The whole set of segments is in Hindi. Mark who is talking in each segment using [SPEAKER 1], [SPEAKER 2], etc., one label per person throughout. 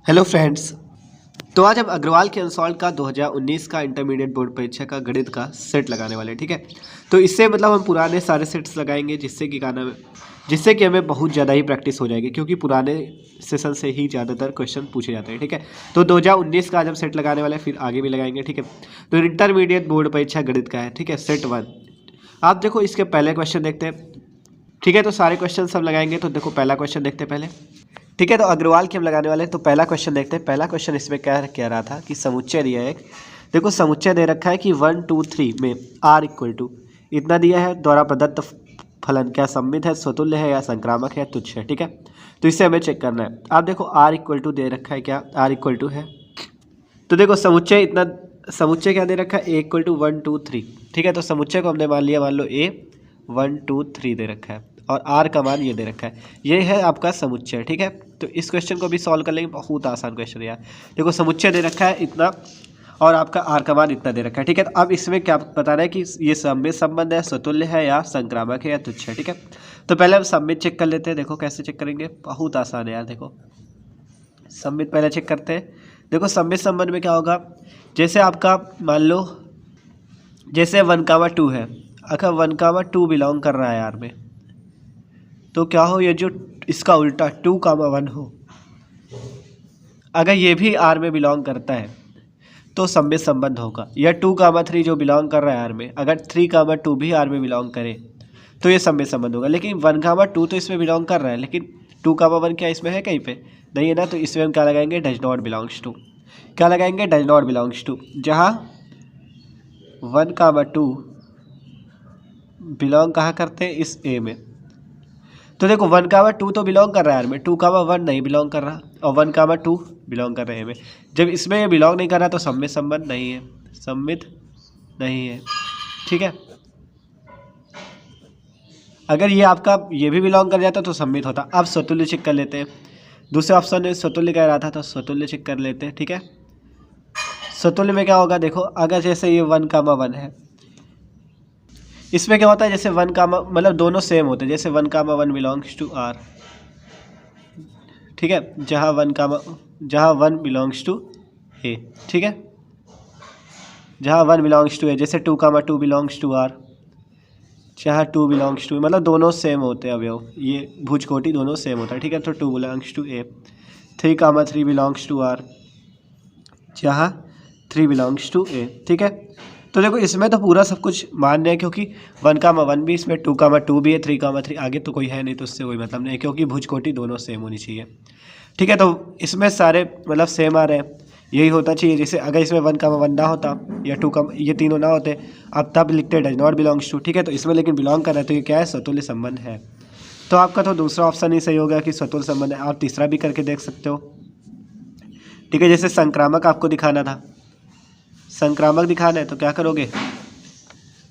[SPEAKER 1] Hello friends. तो आज हम अग्रवाल के अनसॉल्व का 2019 का इंटरमीडिएट बोर्ड परीक्षा का गणित का सेट लगाने वाले हैं। ठीक है, तो इससे मतलब हम पुराने सारे सेट्स लगाएंगे जिससे कि हमें बहुत ज़्यादा ही प्रैक्टिस हो जाएगी, क्योंकि पुराने सेशन से ही ज़्यादातर क्वेश्चन पूछे जाते हैं। ठीक है, तो 2019 का आज हम सेट लगाने वाले हैं, फिर आगे भी लगाएंगे। ठीक है, तो इंटरमीडिएट बोर्ड परीक्षा गणित का है। ठीक है, सेट 1। आप देखो इसके पहले क्वेश्चन देखते हैं। ठीक है, तो सारे क्वेश्चन सब लगाएंगे। तो देखो पहला क्वेश्चन देखते हैं पहले। ठीक है, तो अग्रवाल के हम लगाने वाले हैं। तो पहला क्वेश्चन देखते हैं। पहला क्वेश्चन इसमें क्या कह रहा था कि समुच्चय दिया है एक। देखो समुच्चय दे रखा है कि 1 2 3 में r इक्वल टू इतना दिया है। द्वारा प्रदत्त फलन क्या सममित है, स्वतुल्य है या संक्रामक है, तुच्छ है। ठीक है, तो इससे हमें चेक करना है। आप देखो r इक्वल टू दे रखा है, क्या r इक्वल टू है। तो देखो समुच्चय क्या दे रखा है, a इक्वल टू 1 2 3। ठीक है, तो समुच्चय को हमने मान लिया, मान लो a 1 2 3 दे रखा है और r का मान ये दे रखा है। ये है आपका समुच्चय। ठीक है, तो इस क्वेश्चन को भी सॉल्व कर लेंगे। बहुत आसान क्वेश्चन है यार। देखो समुच्चय दे रखा है इतना और आपका r का मान इतना दे रखा है। ठीक है, तो अब इसमें क्या बताना है कि ये सममित संबंध है, स्वतुल्य है या संक्रामक है या तुच्छ है। ठीक है, तो पहले हम सममित चेक कर लेते हैं। देखो कैसे चेक करेंगे, बहुत आसान है यार। देखो सममित पहले चेक करते हैं। देखो सममित संबंध में क्या होगा, जैसे आपका मान लो जैसे 1, 2 है, अगर 1, 2 बिलोंग कर रहा है यार में, तो क्या हो, ये जो इसका उल्टा 2, 1 हो, अगर ये भी आर में बिलोंग करता है तो सममित संबंध होगा। या 2, 3 जो बिलोंग कर रहा है आर में, अगर 3, 2 भी आर में बिलोंग करे तो ये सममित संबंध होगा। लेकिन 1, 2 तो इसमें बिलोंग कर रहा है, लेकिन 2, 1 क्या इसमें है, कहीं पे नहीं है ना। तो इसमें हम क्या लगाएंगे, डज नॉट बिलोंग्स टू। क्या लगाएंगे, डज नॉट बिलोंग्स टू। जहाँ 1, 2 बिलोंग कहाँ करते हैं, इस ए में। तो देखो 1, 2 तो बिलोंग कर रहा है यार में, 2, 1 नहीं बिलोंग कर रहा और 1, 2 बिलोंग कर रहे हैं में। जब इसमें ये बिलोंग नहीं कर रहा तो सममित संबंध नहीं है, सममित नहीं है। ठीक है, अगर ये आपका ये भी बिलोंग कर जाता तो सममित होता। अब स्वतुल्य चेक कर लेते हैं। दूसरे ऑप्शन में स्वतुल्य कह रहा था, तो स्वतुल्य चेक कर लेते हैं। ठीक है, स्वतुल्य में क्या होगा, देखो अगर जैसे ये 1, 1 है, इसमें क्या होता है, जैसे 1 मतलब दोनों सेम होते हैं। जैसे 1, 1 बिलोंग्स टू आर। ठीक है, जहाँ 1 बिलोंग्स टू ए। ठीक है, जहाँ 1 बिलोंग्स टू ए, जैसे 2, 2 बिलोंग्स टू आर, जहाँ 2 बिलोंग्स टू, मतलब दोनों सेम होते हैं अवयव, ये भुजकोटि दोनों सेम होता है। ठीक है, तो 2 belongs to A. 3, 3 belongs to R, जहाँ 3 बिलोंग्स टू ए। ठीक है, तो देखो इसमें तो पूरा सब कुछ मान्य है, क्योंकि 1, 1 भी इसमें, 2, 2 भी है, 3, 3 आगे तो कोई है नहीं, तो उससे कोई मतलब नहीं है, क्योंकि भुजकोटि दोनों सेम होनी चाहिए। ठीक है, तो इसमें सारे मतलब सेम आ रहे हैं, यही होता चाहिए। जैसे अगर इसमें 1, 1 ना होता या 2, ये तीनों ना होते, अब तब लिखते डज नॉट बिलोंग्स टू। ठीक है, तो इसमें लेकिन बिलोंग कर रहा है, तो ये क्या है, स्वतुल्य संबंध है। तो आपका तो दूसरा ऑप्शन ही सही हो गया कि स्वतुल्य संबंध है। आप तीसरा भी करके देख सकते हो। ठीक है, जैसे संक्रामक आपको दिखाना था, संक्रामक दिखाना है तो क्या करोगे,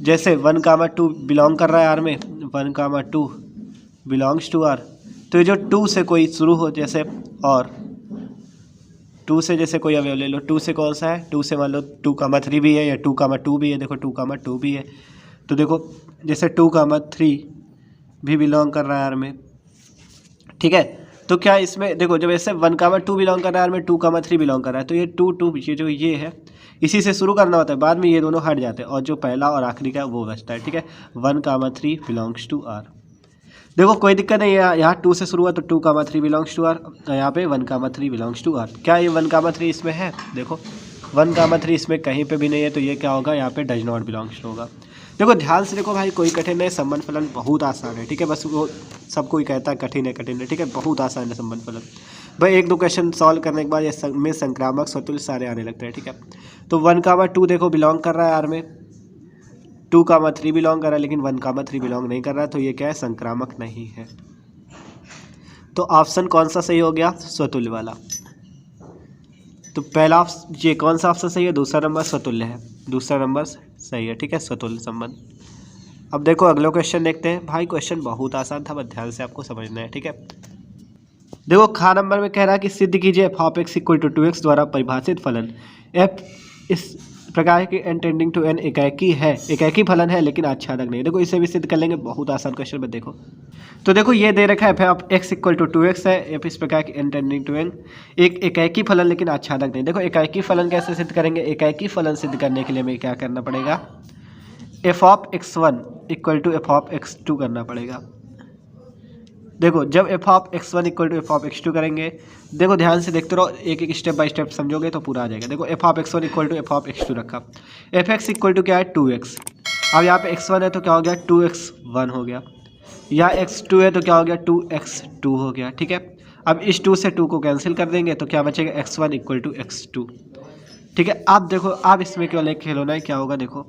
[SPEAKER 1] जैसे 1, 2 बिलोंग कर रहा है आर में, 1, 2 बिलोंग्स टू आर, तो ये जो 2 से कोई शुरू हो, जैसे और 2 से जैसे कोई अवयव ले लो, 2 से कौन सा है, 2 से मान लो 2, 3 भी है या 2, 2 भी है। देखो 2, 2 भी है, तो देखो जैसे 2, 3 भी बिलोंग कर रहा है आर में। ठीक है, तो क्या इसमें देखो, जब ऐसे 1, 2 बिलोंग कर रहा है आर में, 2, 3 बिलोंग कर रहा है, तो ये 2, 2 ये जो ये है, इसी से शुरू करना होता है, बाद में ये दोनों हट जाते हैं और जो पहला और आखिरी का वो बचता है। ठीक है, 1, 3 बिलोंग्स टू आर। देखो कोई दिक्कत नहीं है, यहाँ 2 से शुरू हुआ तो 2, 3 बिलोंग्स टू आर, यहाँ पे 1, 3 बिलोंग्स टू आर। क्या ये 1, 3 इसमें है, देखो 1, 3 इसमें कहीं पे भी नहीं है, तो ये क्या होगा, यहाँ पे डज नॉट बिलोंग्स होगा। देखो ध्यान से देखो भाई, कोई कठिन नहीं, संबंध फलन बहुत आसान है। ठीक है, बस वो सब कोई कहता है कठिन है कठिन है। ठीक है, बहुत आसान है संबंध फलन भाई। 1-2 क्वेश्चन सॉल्व करने के बाद ये में संक्रामक स्वतुल्य सारे आने लगते हैं। ठीक है, तो 1, 2 देखो बिलोंग कर रहा है आर में, 2, 3 बिलोंग कर रहा है, लेकिन 1, 3 बिलोंग नहीं कर रहा है, तो ये क्या है, संक्रामक नहीं है। तो ऑप्शन कौन सा सही हो गया, स्वतुल्य वाला। तो पहला ये कौन सा ऑप्शन सही है, दूसरा नंबर स्वतुल्य है, दूसरा नंबर सही है। ठीक है, स्वतुल्य संबंध। अब देखो अगला क्वेश्चन देखते हैं। भाई क्वेश्चन बहुत आसान था, बस ध्यान से आपको समझना है। ठीक है, देखो खा नंबर में कह रहा है कि सिद्ध कीजिए f(x = 2x) द्वारा परिभाषित फलन f इस प्रकार के n टेंडिंग टू n एकाकी है, एकाकी फलन है लेकिन आच्छादक नहीं। देखो इसे भी सिद्ध कर लेंगे, बहुत आसान क्वेश्चन में। देखो तो देखो ये दे रखा है f of x equal to 2x है, f इस प्रकार की n टेंडिंग टू n, एक एकाकी फलन लेकिन आच्छादक नहीं। देखो एकाकी फलन कैसे सिद्ध करेंगे, एकाकी फलन सिद्ध करने के लिए हमें क्या करना पड़ेगा, f of x1 equal to f of x2 करना पड़ेगा। देखो जब f of x1 equal to f of x2 करेंगे, देखो ध्यान से देखते रहो, एक एक स्टेप बाय स्टेप समझोगे तो पूरा आ जाएगा। देखो f of x1 equal to f of x2 रखा, fx इक्वल टू क्या है 2x। अब यहाँ पे x1 है तो क्या हो गया 2x1 हो गया, या x2 है तो क्या हो गया 2x2 हो गया, ठीक है। अब इस 2 से 2 को कैंसिल कर देंगे तो क्या बचेगा x1 इक्वल टू x2, ठीक है। अब देखो अब इसमें केवल एक खेल होना है, क्या होगा देखो,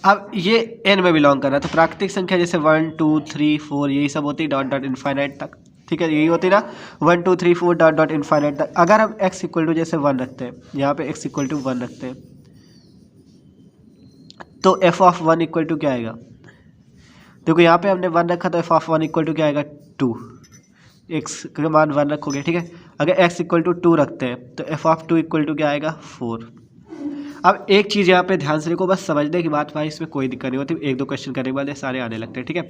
[SPEAKER 1] अब ये n में बिलोंग कर रहा है तो प्राकृतिक संख्या जैसे 1 2 3 4 यही सब होती है डॉट डॉट इनफाइनाइट तक, ठीक है, यही होती है ना 1 2 3 4 डॉट डॉट इनफाइनाइट तक। अगर हम x इक्वल टू जैसे 1 रखते हैं, यहाँ पे x इक्वल टू 1 रखते हैं तो f ऑफ 1 इक्वल टू क्या आएगा, देखो यहाँ पे हमने 1 रखा तो f ऑफ 1 इक्वल टू क्या आएगा 2, x का मान 1 रखोगे, ठीक है। अगर x इक्वल टू 2 रखते हैं तो f ऑफ 2 इक्वल टू क्या आएगा 4। अब एक चीज़ यहाँ पे ध्यान से देखो, बस समझने की बात भाई, इसमें कोई दिक्कत नहीं होती, एक दो क्वेश्चन करने के बाद ये सारे आने लगते हैं, ठीक है।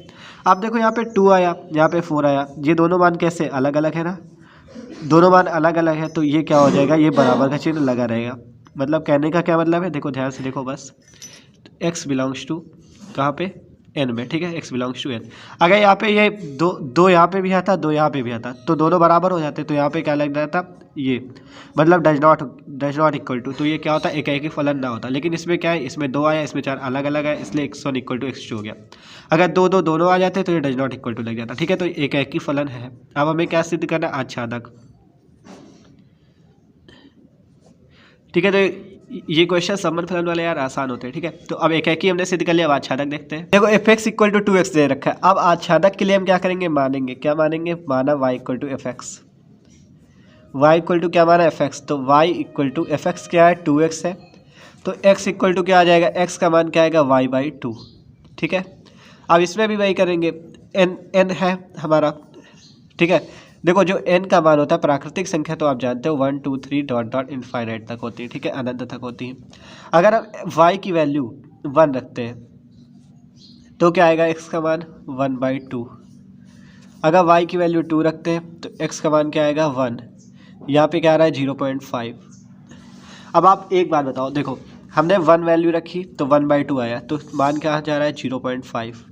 [SPEAKER 1] अब देखो यहाँ पे 2 आया, यहाँ पे 4 आया, ये दोनों मान कैसे अलग अलग है ना, दोनों मान अलग अलग है तो ये क्या हो जाएगा, ये बराबर का चिन्ह लगा रहेगा। मतलब कहने का क्या मतलब है, देखो ध्यान से देखो बस, x बिलोंग्स टू कहाँ पे n में, ठीक है, x बिलोंग्स टू n। अगर यहाँ पे ये दो यहाँ पे भी आता, दो यहाँ पे भी आता तो दोनों बराबर हो जाते, तो यहाँ पे क्या लग जाता ये, मतलब डज नॉट इक्वल टू, तो ये क्या होता है एकाकी फलन ना होता। लेकिन इसमें क्या है, इसमें 2 आया, इसमें 4 अलग अलग है, इसलिए x1 इक्वल टू x2 हो गया। अगर दोनों आ जाते तो ये डज नॉट इक्वल टू लग जाता, ठीक है। तो एकाकी फलन है। अब हमें क्या सिद्ध करना है, आच्छादक, ठीक है। तो ये क्वेश्चन संबंध फलन वाले यार आसान होते हैं, ठीक है। तो अब एकाकी हमने सिद्ध कर लिया, अब आच्छादक देखते हैं। देखो fx इक्वल टू 2x दे रखा है, अब आच्छादक के लिए हम क्या करेंगे, मानेंगे, क्या मानेंगे, माना y equal to fx, y equal to क्या माना fx, तो y इक्वल टू fx क्या है 2x है, तो x इक्वल टू क्या आ जाएगा, x का मान क्या आएगा y/2, ठीक है। अब इसमें भी वही करेंगे, n है हमारा, ठीक है। देखो जो n का मान होता है प्राकृतिक संख्या तो आप जानते हो 1 2 3 डॉट डॉट इनफाइनाइट तक होती है, ठीक है, अनंत तक होती है। अगर आप y की वैल्यू 1 रखते हैं तो क्या आएगा, x का मान 1/2। अगर y की वैल्यू 2 रखते हैं तो x का मान क्या आएगा 1, यहाँ पे क्या आ रहा है 0.5। अब आप एक बात बताओ, देखो हमने 1 वैल्यू रखी तो 1/2 आया, तो मान क्या जा रहा है 0.5,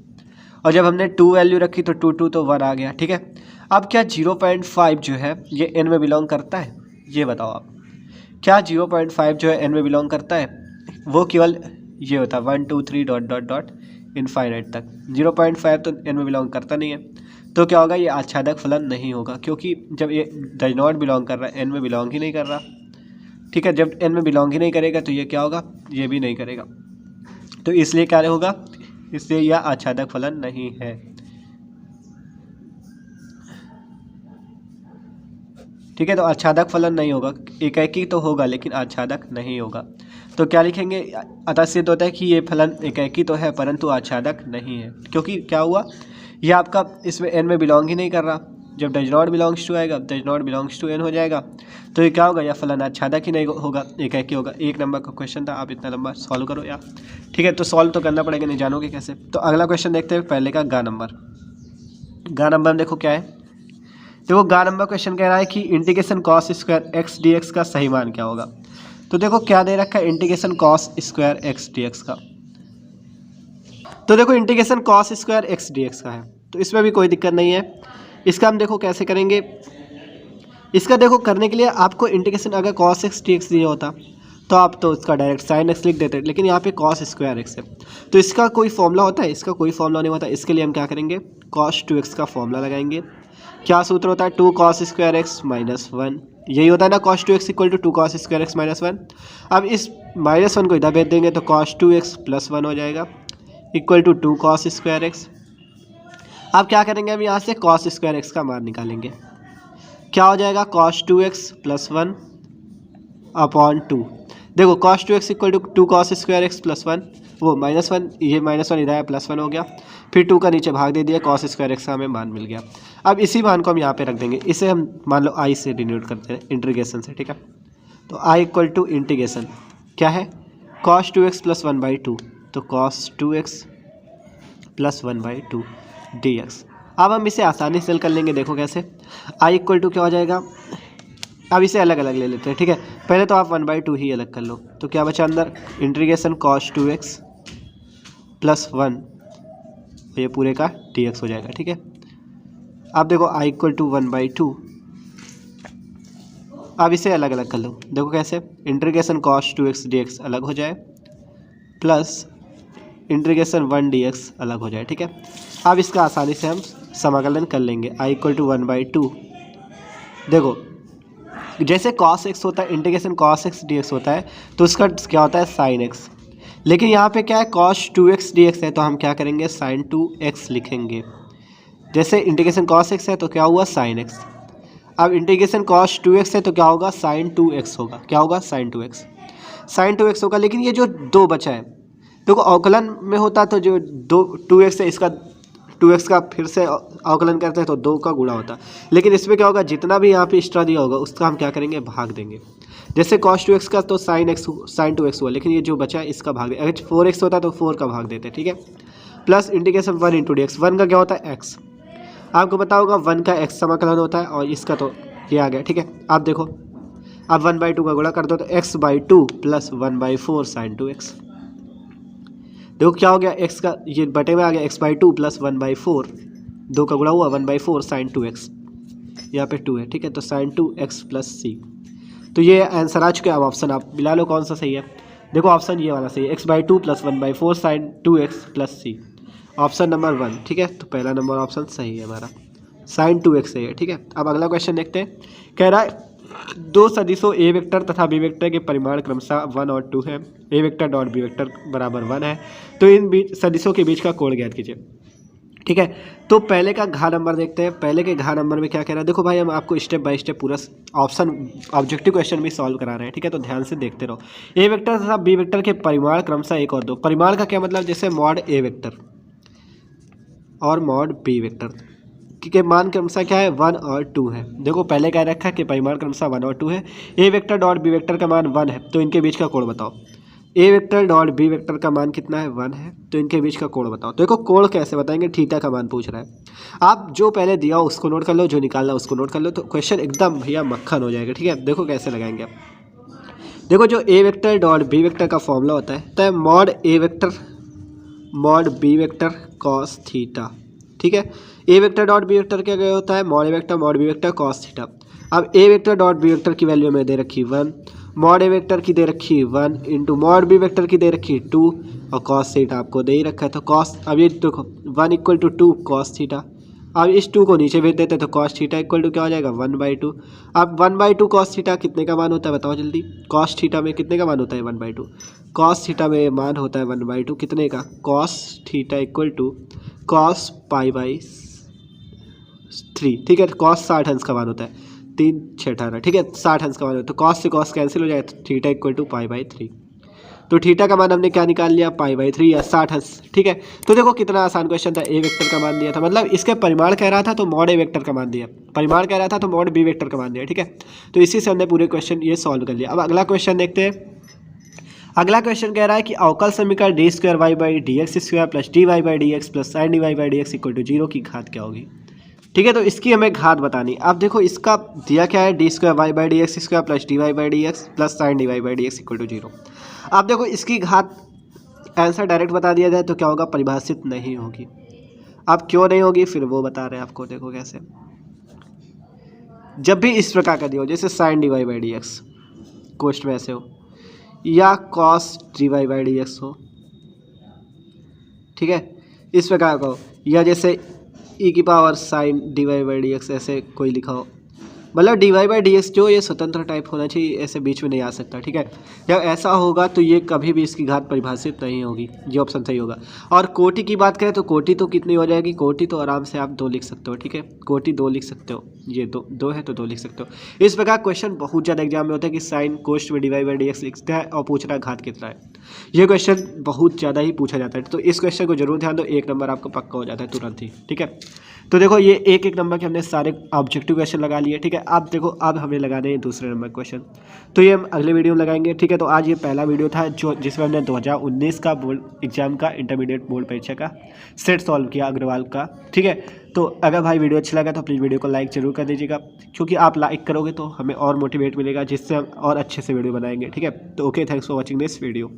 [SPEAKER 1] और जब हमने 2 वैल्यू रखी तो 2 तो 1 आ गया, ठीक है। अब क्या 0.5 जो है ये n में बिलोंग करता है, ये बताओ आप, क्या 0.5 जो है n में बिलोंग करता है, वो केवल ये होता है 1 2 3 डॉट डॉट डॉट इनफाइनाइट तक, 0.5 तो n में बिलोंग करता नहीं है, तो क्या होगा, ये आच्छादक फलन नहीं होगा, क्योंकि जब ये डज नॉट बिलोंग कर रहा है, n में बिलोंग ही नहीं कर रहा, ठीक है। जब n में बिलोंग ही नहीं करेगा तो ये क्या होगा, ये भी नहीं करेगा, तो इसलिए क्या होगा, इसलिए यह आच्छादक फलन नहीं है, ठीक है। तो आच्छादक फलन नहीं होगा, एकाकी तो होगा लेकिन आच्छादक नहीं होगा। तो क्या लिखेंगे, अतः सिद्ध होता है कि ये फलन एकाकी तो है परंतु आच्छादक नहीं है, क्योंकि क्या हुआ, ये आपका इसमें n में बिलोंग ही नहीं कर रहा। जब डज नॉट बिलोंग्स टू आएगा, does not belongs to n हो जाएगा, तो ये क्या होगा, यह फलन आच्छादक ही नहीं होगा, एकाकी होगा। 1 नंबर का क्वेश्चन था, आप इतना लंबा सॉल्व करो यार, ठीक है। तो सॉल्व तो करना पड़ेगा, नहीं जानोगे कैसे। तो अगला क्वेश्चन देखते हैं, पहले का गा नंबर देखो क्या है। देखो गा नंबर क्वेश्चन कह रहा है कि integration cos square x D x का सही मान क्या होगा। तो देखो क्या दे रखा है, integration cos square x D x का, तो देखो integration cos square x D x का है, तो इसमें भी कोई दिक्कत नहीं है। इसका हम देखो कैसे करेंगे, इसका देखो करने के लिए आपको इंटीग्रेशन अगर कॉस एक्स डी एक्स दिया होता तो आप तो इसका डायरेक्ट साइन एक्स लिख देते, लेकिन यहाँ पे कॉस स्क्वायर एक्स है, तो इसका कोई फॉर्मूला होता है, इसका कोई फॉर्मूला नहीं होता। इसके लिए हम क्या करेंगे, कॉस 2x का फॉर्मूला लगाएंगे। क्या सूत्र होता है, 2 cos स्क्वायर एक्स माइनस 1, यही होता है ना, cos 2x equal to 2 cos square x minus 1। अब इस -1 को इधर भेज देंगे तो cos 2x प्लस 1 हो जाएगा equal to 2 cos square x. अब क्या करेंगे, हम यहाँ से cos स्क्वायर एक्स का मान निकालेंगे, क्या हो जाएगा cos 2x प्लस 1 अपॉन 2। देखो cos 2x equal to 2 cos square x plus 1, वो -1, ये -1 इधर है, प्लस 1 हो गया, फिर 2 का नीचे भाग दे दिया, cos स्क्वायर एक्स का हमें मान मिल गया। अब इसी मान को हम यहाँ पे रख देंगे, इसे हम मान लो i से डिनोट करते हैं इंटीग्रेशन से, ठीक है। तो आई इक्वल टू इंटीग्रेशन क्या है cos 2x प्लस 1/2, तो cos 2x प्लस 1/2 dx। अब हम इसे आसानी से हल कर लेंगे, देखो कैसे। आई इक्वल टू क्या हो जाएगा, अब इसे अलग अलग ले लेते हैं, ठीक है। पहले तो आप 1/2 ही अलग कर लो, तो क्या बचा अंदर इंटीग्रेशन cos 2x प्लस 1, ये पूरे का dx हो जाएगा, ठीक है। अब देखो आई इक्वल टू 1/2, अब इसे अलग अलग कर लो, देखो कैसे। इंटीग्रेशन cos 2x dx अलग हो जाए प्लस इंटीग्रेशन 1 dx अलग हो जाए, ठीक है। अब इसका आसानी से हम समाकलन कर लेंगे। आई इक्वल टू 1/2, देखो जैसे cos x होता है, इंटीग्रेशन cos x dx होता है, तो उसका क्या होता है sin x। लेकिन यहाँ पे क्या है cos 2x dx है, तो हम क्या करेंगे sin 2x लिखेंगे। जैसे इंटीग्रेशन cos x है तो क्या हुआ sin x। अब इंटीग्रेशन cos 2x है तो क्या होगा sin 2x होगा, क्या होगा sin 2x होगा। लेकिन ये जो 2 बचा है, देखो अवकलन में होता तो जो 2x है, इसका 2x का फिर से अवकलन करते हैं तो 2 का गुणा होता। लेकिन इसमें क्या होगा, जितना भी यहाँ पे एक्स्ट्रा दिया होगा उसका हम क्या करेंगे भाग देंगे। जैसे cos 2x का तो sin 2x हुआ, लेकिन ये जो बचा है इसका भाग दे। अगर 4x होता तो 4 का भाग देते, ठीक है। प्लस इंटीग्रेशन 1 इंटू dx, 1 का क्या होता है x, आपको पता होगा 1 का x समाकलन होता है, और इसका तो ये आ गया, ठीक है। आप देखो अब 1/2 का गुणा कर दो तो x/2 प्लस 1/4 sin 2x। देखो क्या हो गया, x का ये बटे में आ गया x/2 प्लस 1/4, 2 का गुणा हुआ 1/4 sin 2x, यहाँ पे 2 है, ठीक है। तो sin 2x प्लस c, तो ये आंसर आ चुका है। अब ऑप्शन आप मिला लो कौन सा सही है। देखो ऑप्शन ये वाला सही है, x/2 plus 1/4 sin 2x plus c, option number 1, ठीक है। तो पहला नंबर ऑप्शन सही है हमारा, sin 2x सही है, ठीक है। अब अगला क्वेश्चन देखते हैं। कह रहा है 2 सदिशों a वेक्टर तथा b वेक्टर के परिमाण क्रमशः 1 और 2 है, a vector dot b vector बराबर 1 है, तो इन सदिशों के बीच का कोण ज्ञात कीजिए, ठीक है। तो पहले का घा नंबर देखते हैं। पहले के घा नंबर में क्या कह रहा है, देखो भाई हम आपको स्टेप बाय स्टेप पूरा ऑप्शन ऑब्जेक्टिव क्वेश्चन भी सॉल्व करा रहे हैं, ठीक है। तो ध्यान से देखते रहो। ए वेक्टर तथा बी वेक्टर के परिमाण क्रमशः 1 और 2, परिमाण का क्या मतलब, जैसे मॉड ए वेक्टर और मॉड बी वेक्टर के मान क्रमशः क्या है 1 और 2 है। देखो पहले कह रखा है कि परिमाण क्रमशः 1 और 2 है। A vector dot B vector का मान 1 है, तो इनके बीच का कोण बताओ। ए वेक्टर डॉट बी वेक्टर का मान कितना है 1 है, तो इनके बीच का कोण बताओ। तो देखो कोण कैसे बताएंगे, थीटा का मान पूछ रहा है। आप जो पहले दिया हो उसको नोट कर लो, जो निकालना उसको नोट कर लो, तो क्वेश्चन एकदम भैया मक्खन हो जाएगा, ठीक है। देखो कैसे लगाएंगे आप। देखो जो A vector dot B vector का फॉर्मूला होता है तो mod A vector mod B vector cos theta, ठीक है। A vector dot B vector क्या होता है, mod A vector mod B vector cos theta. अब A vector dot B vector की वैल्यू में दे रखी 1, मॉड ए वेक्टर की दे रखी 1 इंटू मॉड बी वेक्टर की दे रखी 2, और कॉस थीटा आपको दे ही रखा है। तो कॉस, अब ये देखो 1 इक्वल टू 2 कॉस थीटा। अब इस 2 को नीचे भेज देते हैं तो कॉस थीटा इक्वल टू क्या हो जाएगा 1/2। अब 1/2 कॉस थीटा कितने का मान होता है बताओ जल्दी। कॉस थीटा में कितने का मान होता है 1/2, कॉस थीटा में मान होता है 1/2 कितने का, cos theta equal to cos π/3, ठीक है। कॉस 60 अंश का मान होता है, 3 6 18, ठीक है। 60 अंश का मान होता है, तो कॉस से कॉस कैंसिल हो जाएगा, थीटा इक्वल टू π/3। तो थीटा का मान हमने क्या निकाल लिया π/3 या 60 अंश, ठीक है। तो देखो कितना आसान क्वेश्चन था। ए वेक्टर का मान दिया था, मतलब इसके परिमाण कह रहा था तो मॉड ए वेक्टर का मान दिया, परिमाण कह रहा था तो मॉड बी वेक्टर का मान दिया, ठीक है। तो इसी से हमने पूरे क्वेश्चन ये सॉल्व कर लिया। अब अगला क्वेश्चन देखते हैं। अगला क्वेश्चन कह रहा है कि अवकल समीकरण d2y/dx² plus dy/dx plus sin dy/dx equal to 0 की घात क्या होगी, ठीक है। तो इसकी हमें घात बतानी। अब देखो इसका दिया क्या है d2y/dx² plus dy/dx plus sin dy/dx equal to 0। अब देखो इसकी घात आंसर डायरेक्ट बता दिया जाए तो क्या होगा, परिभाषित नहीं होगी। अब क्यों नहीं होगी फिर वो बता रहे हैं आपको, देखो कैसे। जब भी इस प्रकार का दिया हो, जैसे sin dy/dx क्वेश्चन में ऐसे हो, या cos dy/dx हो, ठीक है, इस प्रकार का हो, या जैसे e की पावर sin dy/dx ऐसे कोई लिखा हो, मतलब dy/dx जो ये स्वतंत्र टाइप होना चाहिए, ऐसे बीच में नहीं आ सकता, ठीक है। जब ऐसा होगा तो ये कभी भी इसकी घात परिभाषित नहीं होगी, ये ऑप्शन सही होगा। और कोटि की बात करें तो कोटि तो कितनी हो जाएगी, कोटि तो आराम से आप 2 लिख सकते हो, ठीक है। कोटि 2 लिख सकते हो, ये 2 है तो 2 लिख सकते हो। इस प्रकार क्वेश्चन बहुत ज़्यादा एग्जाम में होता है कि साइन कोष्ट में dy/dx लिखते हैं और पूछ रहा है घात कितना है। ये क्वेश्चन बहुत ज़्यादा ही पूछा जाता है, तो इस क्वेश्चन को जरूर ध्यान दो, 1 नंबर आपको पक्का हो जाता है तुरंत ही, ठीक है। तो देखो ये एक एक नंबर के हमने सारे ऑब्जेक्टिव क्वेश्चन लगा लिए, ठीक है। अब देखो अब हमें लगाने हैं दूसरे नंबर क्वेश्चन, तो ये हम अगले वीडियो में लगाएंगे, ठीक है। तो आज ये पहला वीडियो था जो जिसमें हमने 2019 का बोर्ड एग्जाम का इंटरमीडिएट बोर्ड परीक्षा का सेट सॉल्व किया अग्रवाल का, ठीक है। तो अगर भाई वीडियो अच्छा लगा तो प्लीज़ वीडियो को लाइक जरूर कर दीजिएगा, क्योंकि आप लाइक करोगे तो हमें और मोटिवेट मिलेगा, जिससे हम और अच्छे से वीडियो बनाएंगे, ठीक है। तो okay, thanks for watching this video.